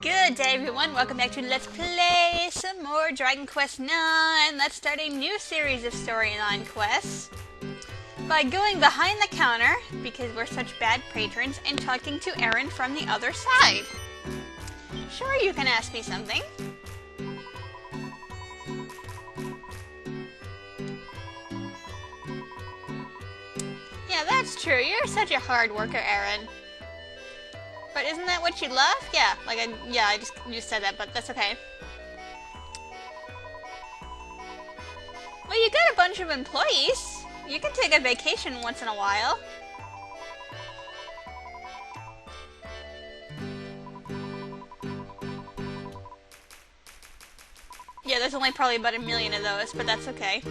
Good day everyone, welcome back to Let's Play some more Dragon Quest IX. Let's start a new series of storyline quests by going behind the counter, because we're such bad patrons, and talking to Erin from the other side. Sure, you can ask me something. Yeah, that's true, you're such a hard worker, Erin. But isn't that what you love? Yeah, I just said that, but that's okay. Well, you got a bunch of employees. You can take a vacation once in a while. Yeah, there's only probably about 1 million of those, but that's okay.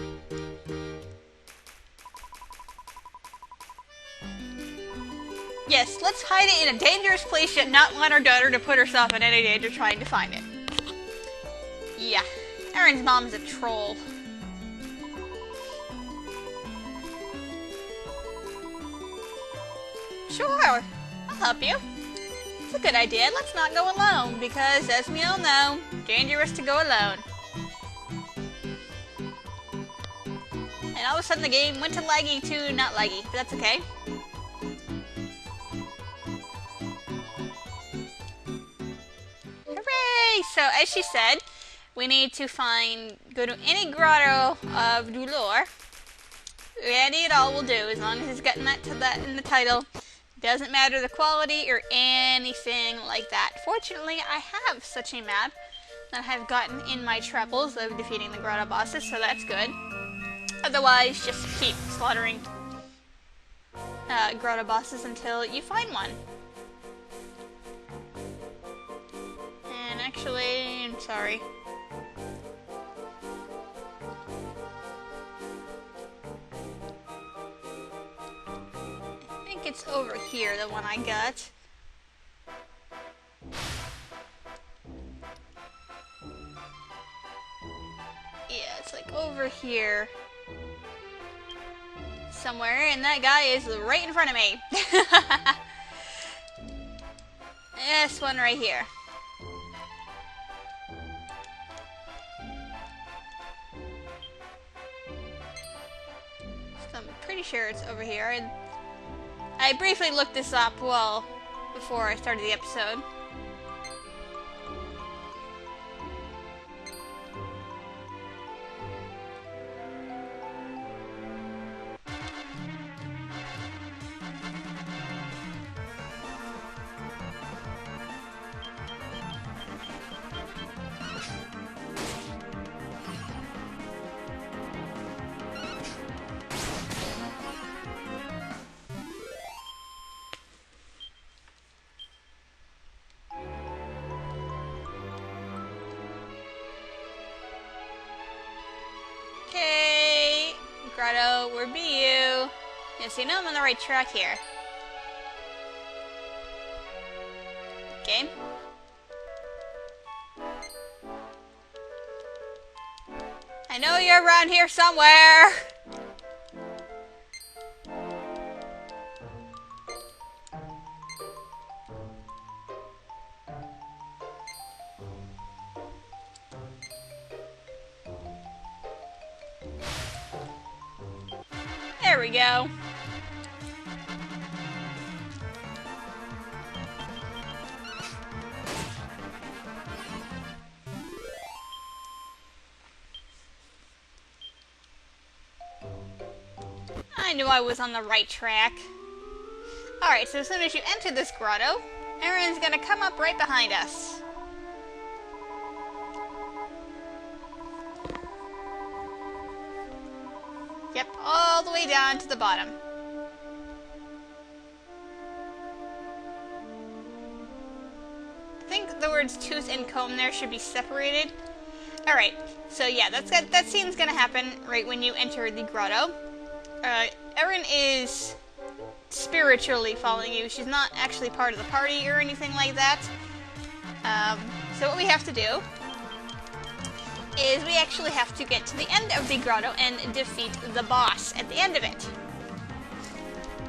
Yes, let's hide it in a dangerous place, yet not want our daughter to put herself in any danger trying to find it. Yeah, Erin's mom's a troll. Sure, I'll help you. It's a good idea. Let's not go alone, because as we all know, dangerous to go alone. And all of a sudden the game went to laggy to not laggy, but that's okay. So, as she said, we need to go to any grotto of Dulor. Any at all will do, as long as it's gotten that in the title. Doesn't matter the quality or anything like that. Fortunately, I have such a map that I've gotten in my travels of defeating the grotto bosses, so that's good. Otherwise, just keep slaughtering grotto bosses until you find one. Actually, I'm sorry. I think it's over here, the one I got. Yeah, it's like over here somewhere, and that guy is right in front of me. This one right here. I'm pretty sure it's over here. And I briefly looked this up, well, before I started the episode. Okay, grotto, where be you? Yes, you know I'm on the right track here. Okay. I know you're around here somewhere. There we go. I knew I was on the right track. Alright, so as soon as you enter this grotto, Erin's gonna come up right behind us. Yep, all the way down to the bottom. I think the words tooth and comb there should be separated. Alright, so yeah, that scene's gonna happen right when you enter the grotto. Erin is spiritually following you. She's not actually part of the party or anything like that. So what we have to do is we actually have to get to the end of the grotto and defeat the boss at the end of it.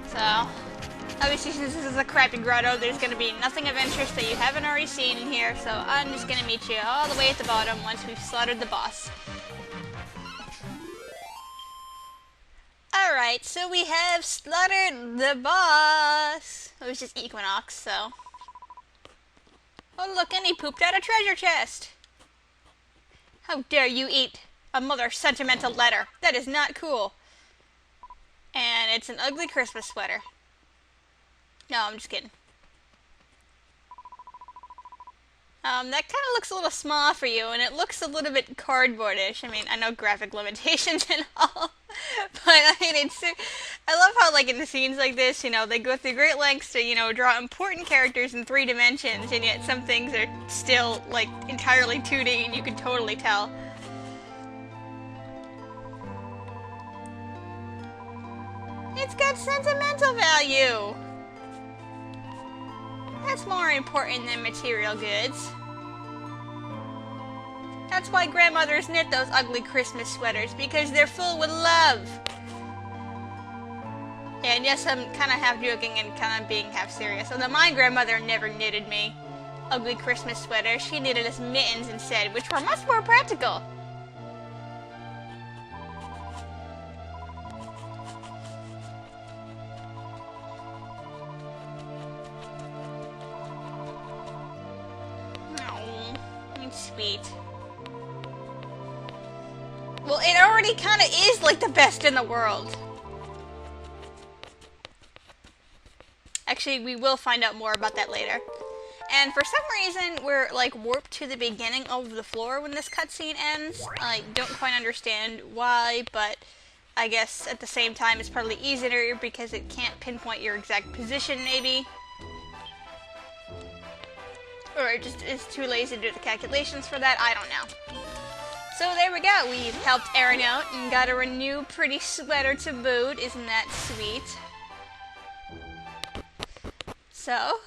So, Obviously, since this is a crappy grotto, there's going to be nothing of interest that you haven't already seen in here, so I'm just going to meet you all the way at the bottom once we've slaughtered the boss. Alright, so we have slaughtered the boss. It was just Equinox, so... Oh look, and he pooped out a treasure chest! How dare you eat a mother's sentimental letter? That is not cool. And it's an ugly Christmas sweater. No, I'm just kidding. That kind of looks a little small for you, and it looks a little bit cardboardish. I mean, I know graphic limitations and all, but I mean, I love how, like, in the scenes like this, you know, they go through great lengths to, you know, draw important characters in 3 dimensions, and yet some things are still, like, entirely 2D, and you can totally tell. It's got sentimental value! That's more important than material goods. That's why grandmothers knit those ugly Christmas sweaters, because they're full with love. And yes, I'm kind of half joking and kind of being half serious. Although my grandmother never knitted me ugly Christmas sweaters. She knitted us mittens instead, which were much more practical. Sweet. Well, it already kind of is like the best in the world. Actually, we will find out more about that later. And for some reason, we're like warped to the beginning of the floor when this cutscene ends. I don't quite understand why, but I guess at the same time it's probably easier because it can't pinpoint your exact position, maybe. Or it just is too lazy to do the calculations for that, I don't know. So there we go, we've helped Erin out and got her a new pretty sweater to boot. Isn't that sweet? So,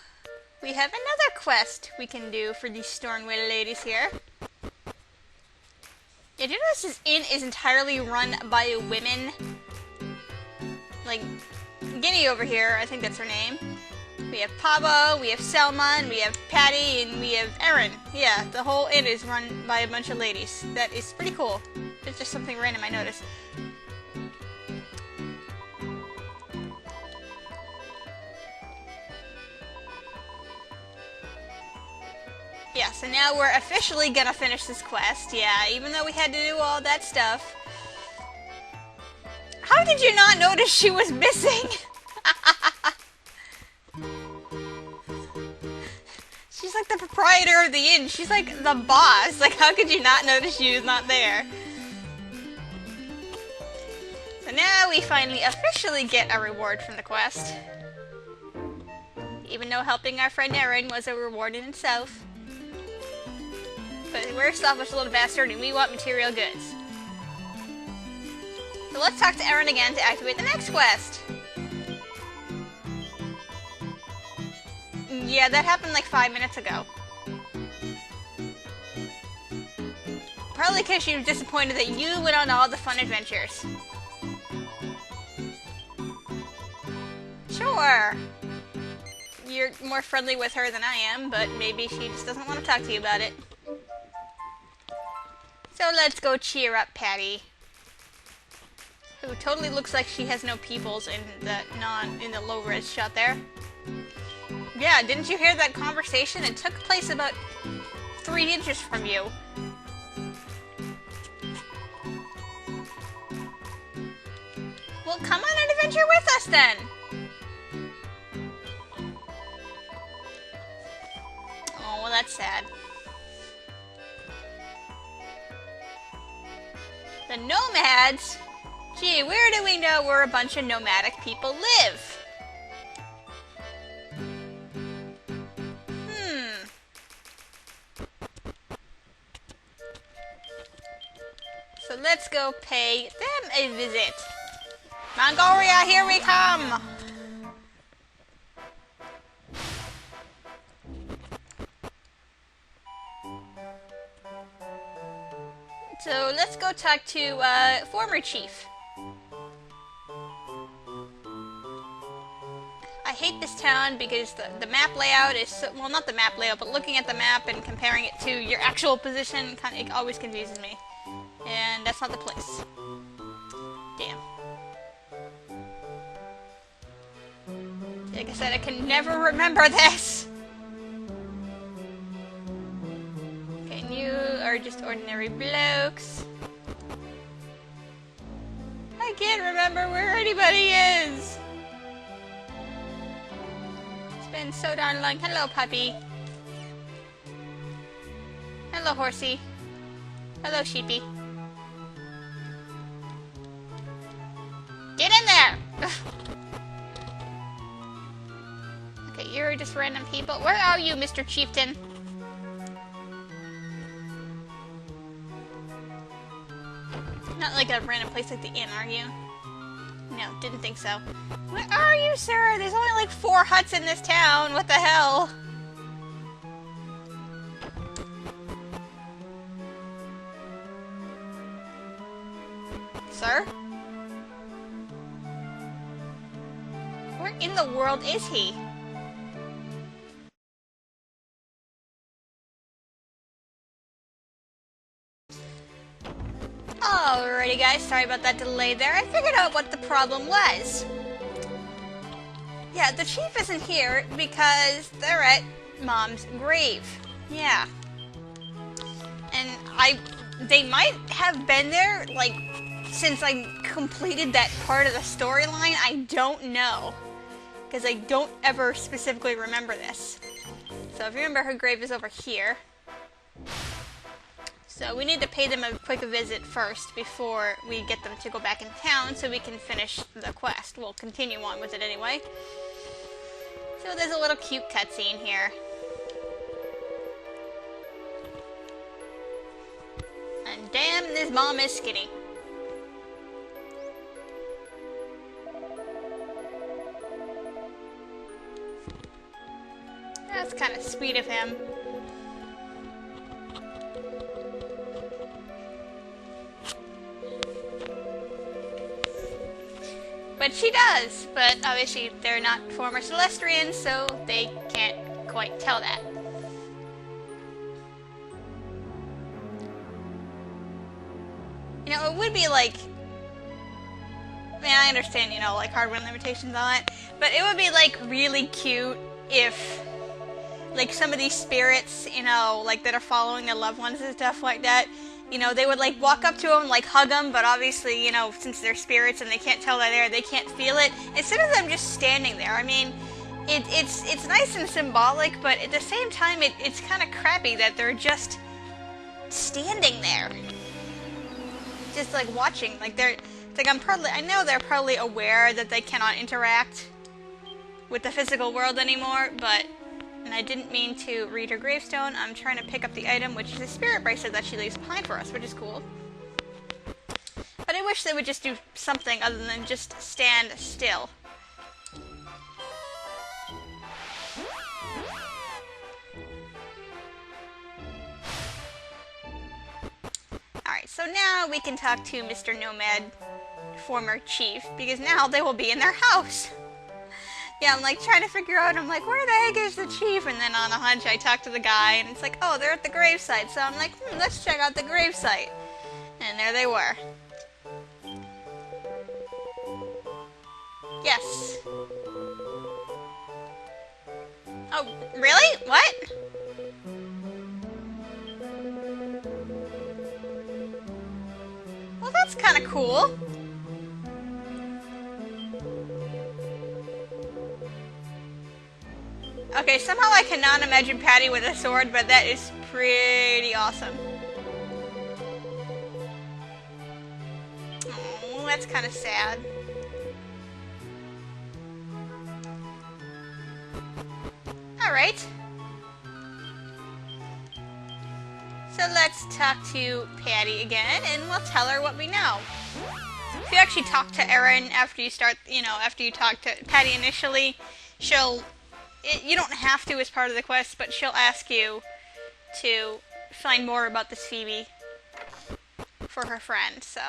we have another quest we can do for these Stornway ladies here. Did you notice this inn is entirely run by women? Like, Guinea over here, I think that's her name. We have Pablo, we have Selma, and we have Patty, and we have Erin. Yeah, the whole inn is run by a bunch of ladies. That is pretty cool. It's just something random I noticed. Yeah, so now we're officially gonna finish this quest. Yeah, even though we had to do all that stuff. How did you not notice she was missing? She's like the proprietor of the inn. She's like the boss. Like, how could you not notice she was not there? So now we finally officially get a reward from the quest. Even though helping our friend Erin was a reward in itself. But we're a selfish little bastard and we want material goods. So let's talk to Erin again to activate the next quest. Yeah, that happened like 5 minutes ago. Probably because she was disappointed that you went on all the fun adventures. Sure. You're more friendly with her than I am, but maybe she just doesn't want to talk to you about it. So let's go cheer up Patty, who totally looks like she has no pupils in the low-res shot there. Yeah, didn't you hear that conversation? It took place about 3 inches from you. Well, come on an adventure with us then! Oh, well, that's sad. The nomads? Gee, where do we know where a bunch of nomadic people live? So let's go pay them a visit. Mongolia, here we come! So let's go talk to former chief. I hate this town because the map layout is so, well, not the map layout, but looking at the map and comparing it to your actual position, it always confuses me. And that's not the place. Damn. Like I said, I can never remember this. Okay, and you are just ordinary blokes. I can't remember where anybody is. It's been so darn long. Hello, puppy. Hello, horsey. Hello, sheepy. Get in there! Okay, you're just random people. Where are you, Mr. Chieftain? Not like a random place like the inn, are you? No, didn't think so. Where are you, sir? There's only like 4 huts in this town. What the hell? Sir? Where in the world is he? Alrighty guys, sorry about that delay there. I figured out what the problem was. Yeah, the chief isn't here because they're at Mom's grave. Yeah. And they might have been there, like, since I completed that part of the storyline. I don't know. Because I don't ever specifically remember this. So if you remember, her grave is over here. So we need to pay them a quick visit first before we get them to go back in town so we can finish the quest. We'll continue on with it anyway. So there's a little cute cutscene here. And damn, this mom is skinny. That's kind of sweet of him. But she does, but obviously they're not former Celestrians, so they can't quite tell that. You know, it would be like, I mean, I understand, you know, like hardware limitations on it, but it would be like really cute if, like, some of these spirits, you know, like that are following their loved ones and stuff like that, you know, they would like walk up to them, like hug them, but obviously, you know, since they're spirits and they can't tell they're there, they can't feel it. Instead of them just standing there, I mean, it's nice and symbolic, but at the same time, it's kind of crappy that they're just standing there, just like watching. Like it's like I know they're probably aware that they cannot interact with the physical world anymore, but. And I didn't mean to read her gravestone. I'm trying to pick up the item, which is a spirit bracelet that she leaves behind for us, which is cool. But I wish they would just do something other than just stand still. Alright, so now we can talk to Mr. Nomad, former chief, because now they will be in their house. Yeah, I'm like trying to figure out, I'm like, where the heck is the chief? And then on a hunch, I talk to the guy, and it's like, oh, they're at the gravesite. So I'm like, let's check out the gravesite. And there they were. Yes. Oh, really? What? Well, that's kind of cool. Okay, somehow I cannot imagine Patty with a sword, but that is pretty awesome. Oh, that's kind of sad. Alright. So let's talk to Patty again, and we'll tell her what we know. If you actually talk to Erin after you start, you know, after you talk to Patty initially, she'll... You don't have to as part of the quest, but she'll ask you to find more about this Phoebe for her friend, so.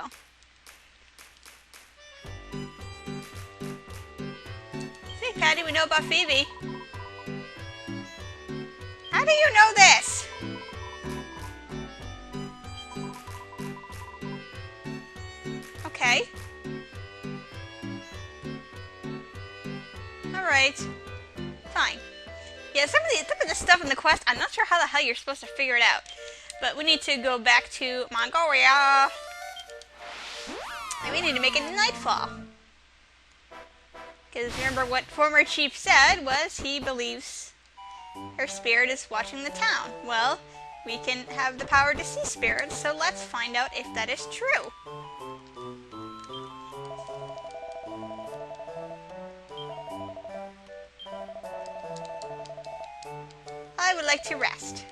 See, Patty. We know about Phoebe. How do you know this? Okay. Alright. Fine. Yeah, some of the stuff in the quest, I'm not sure how the hell you're supposed to figure it out. But we need to go back to Mongolia. And we need to make it nightfall. Because remember what former chief said was he believes her spirit is watching the town. Well, we can have the power to see spirits, so let's find out if that is true. I would like to rest.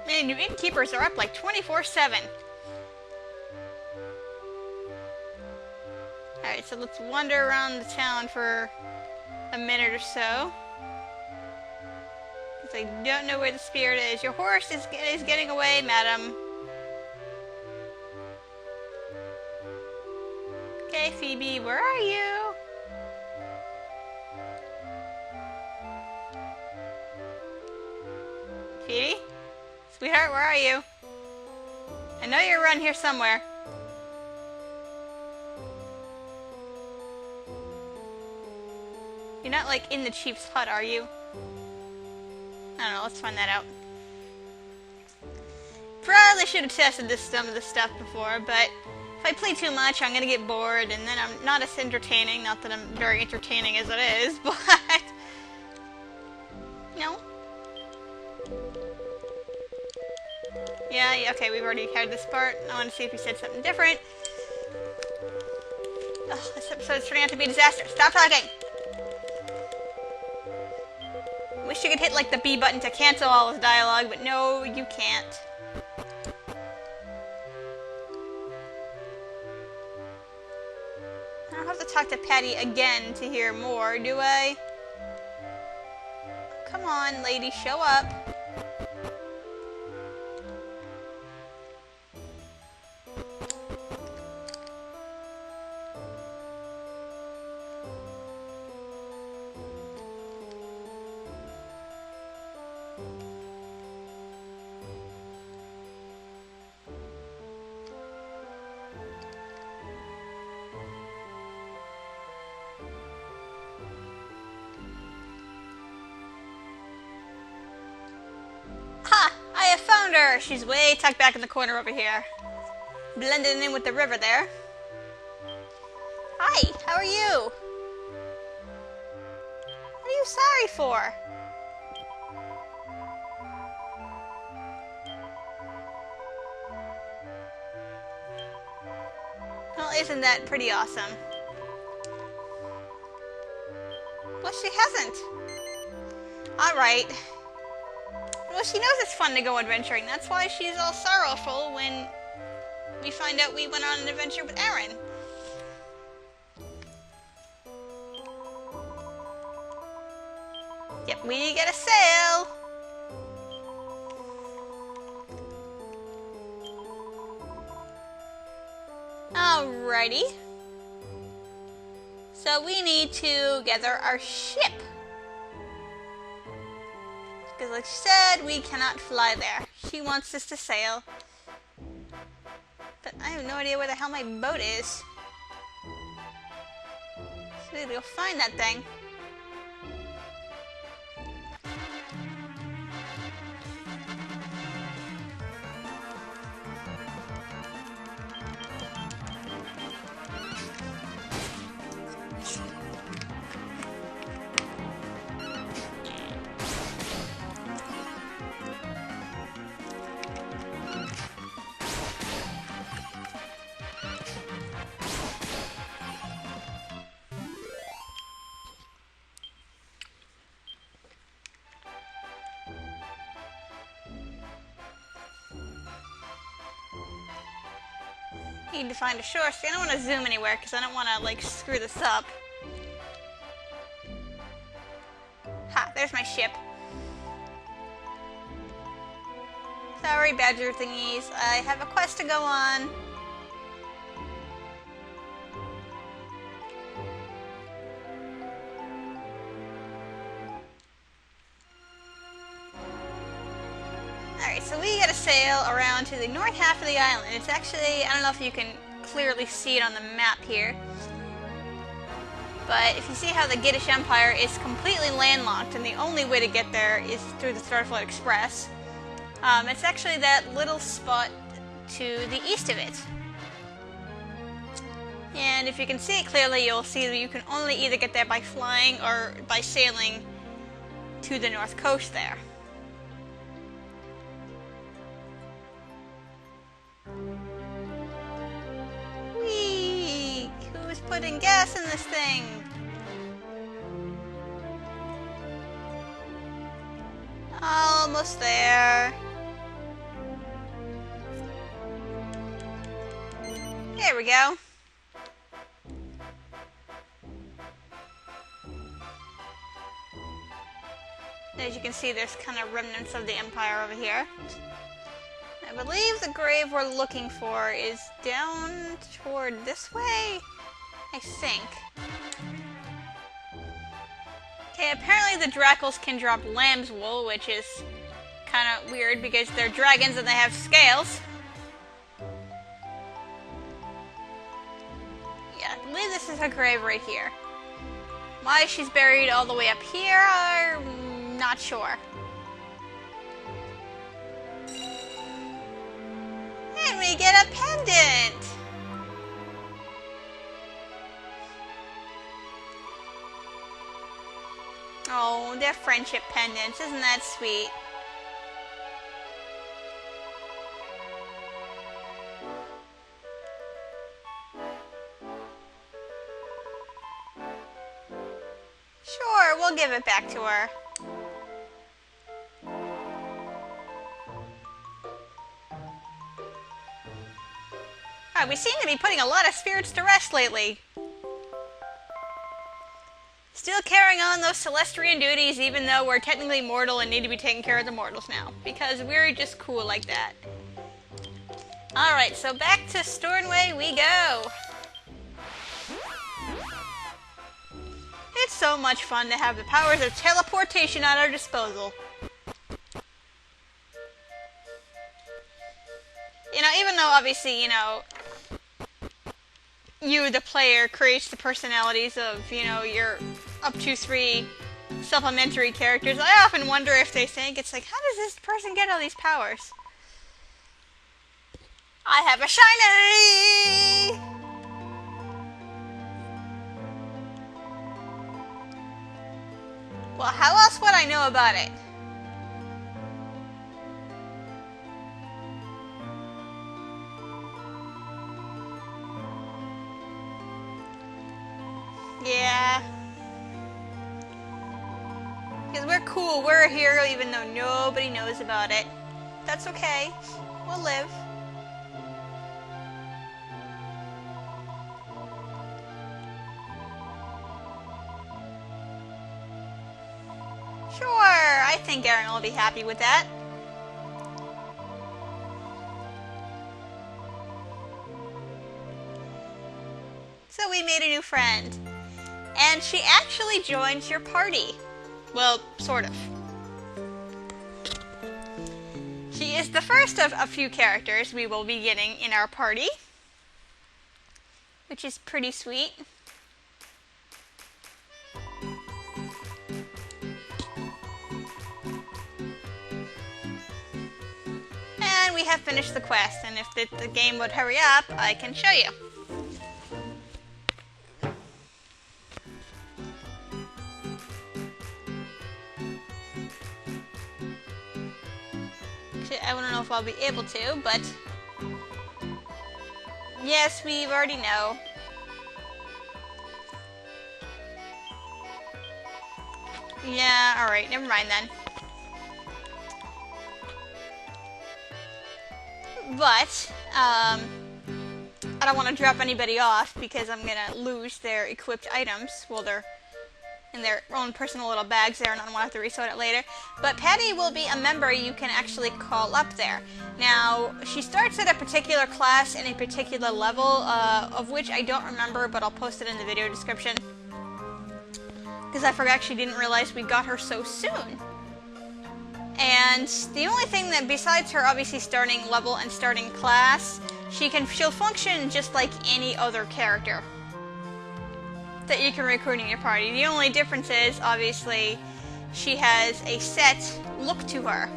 Man, your innkeepers are up like 24/7. Alright, so let's wander around the town for a minute or so. Because I don't know where the spirit is. Your horse is getting away, madam. Okay, Phoebe, where are you? Phoebe? Sweetheart, where are you? I know you're around here somewhere. You're not like in the chief's hut, are you? I don't know, let's find that out. Probably should have tested some of this stuff before, but if I play too much, I'm gonna get bored, and then I'm not as entertaining. Not that I'm very entertaining as it is, but... No? Yeah, okay, we've already had this part. I want to see if he said something different. Oh, this episode's turning out to be a disaster. Stop talking! Wish you could hit, like, the B button to cancel all his dialogue, but no, you can't. I don't have to talk to Patty again to hear more, do I? Come on, lady, show up. She's way tucked back in the corner over here. Blending in with the river there. Hi, how are you? What are you sorry for? Well, isn't that pretty awesome? Well, she hasn't. Alright. Well, she knows it's fun to go adventuring. That's why she's all sorrowful when we find out we went on an adventure with Aaron. Yep, we get a sail. Alrighty. So we need to gather our ship. Because like she said, we cannot fly there. She wants us to sail. But I have no idea where the hell my boat is. So we need to go find that thing. Need to find a shore. See, I don't want to zoom anywhere because I don't want to, like, screw this up. Ha, there's my ship. Sorry, badger thingies. I have a quest to go on. Alright, so we gotta sail around to the north half of the island. It's actually, I don't know if you can clearly see it on the map here, but if you see how the Giddish Empire is completely landlocked and the only way to get there is through the Starflight Express, it's actually that little spot to the east of it. And if you can see it clearly, you'll see that you can only either get there by flying or by sailing to the north coast there. Whee! Who's putting gas in this thing? Almost there. There we go. As you can see, there's kind of remnants of the Empire over here. I believe the grave we're looking for is down toward this way, I think. Okay, apparently the Drackles can drop lamb's wool, which is kind of weird because they're dragons and they have scales. Yeah, I believe this is her grave right here. Why she's buried all the way up here, I'm not sure. And we get a pendant! Oh, they're friendship pendants. Isn't that sweet? Sure, we'll give it back to her. We seem to be putting a lot of spirits to rest lately. Still carrying on those Celestrian duties even though we're technically mortal and need to be taking care of the mortals now. Because we're just cool like that. Alright, so back to Stornway we go. It's so much fun to have the powers of teleportation at our disposal. You know, even though obviously, you know, you, the player, creates the personalities of, you know, your up to 3 supplementary characters, I often wonder if they think, it's like, how does this person get all these powers? I have a shiny! Well, how else would I know about it? Yeah. Because we're cool, we're a hero even though nobody knows about it. That's okay. We'll live. Sure, I think Aaron will be happy with that. So we made a new friend. And she actually joins your party. Well, sort of. She is the first of a few characters we will be getting in our party, which is pretty sweet. And we have finished the quest, and if the game would hurry up, I can show you. I don't know if I'll be able to, but yes, we already know. Yeah, alright, never mind then. But, I don't want to drop anybody off because I'm gonna lose their equipped items. Well, their in their own personal little bags there, and I'll have to resort it later. But Patty will be a member you can actually call up there. Now, she starts at a particular class and a particular level, of which I don't remember, but I'll post it in the video description. Because I actually didn't realize we got her so soon. And the only thing that, besides her obviously starting level and starting class, she'll function just like any other character that you can recruit in your party. The only difference is, obviously, she has a set look to her.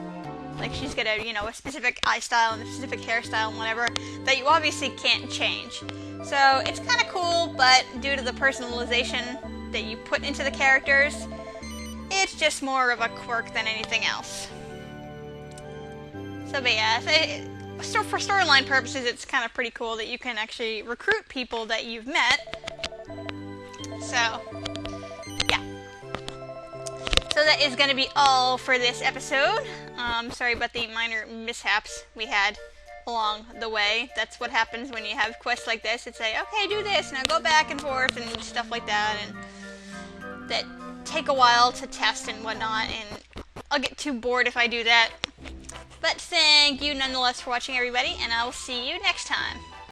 Like, she's got a specific eye style and a specific hairstyle and whatever that you obviously can't change. So it's kind of cool, but due to the personalization that you put into the characters, it's just more of a quirk than anything else. So, but yeah, for storyline purposes, it's kind of pretty cool that you can actually recruit people that you've met. So, yeah. So that is going to be all for this episode. Sorry about the minor mishaps we had along the way. That's what happens when you have quests like this. It's like, okay, do this, now go back and forth and stuff like that, and that take a while to test and whatnot, and I'll get too bored if I do that. But thank you nonetheless for watching, everybody, and I will see you next time.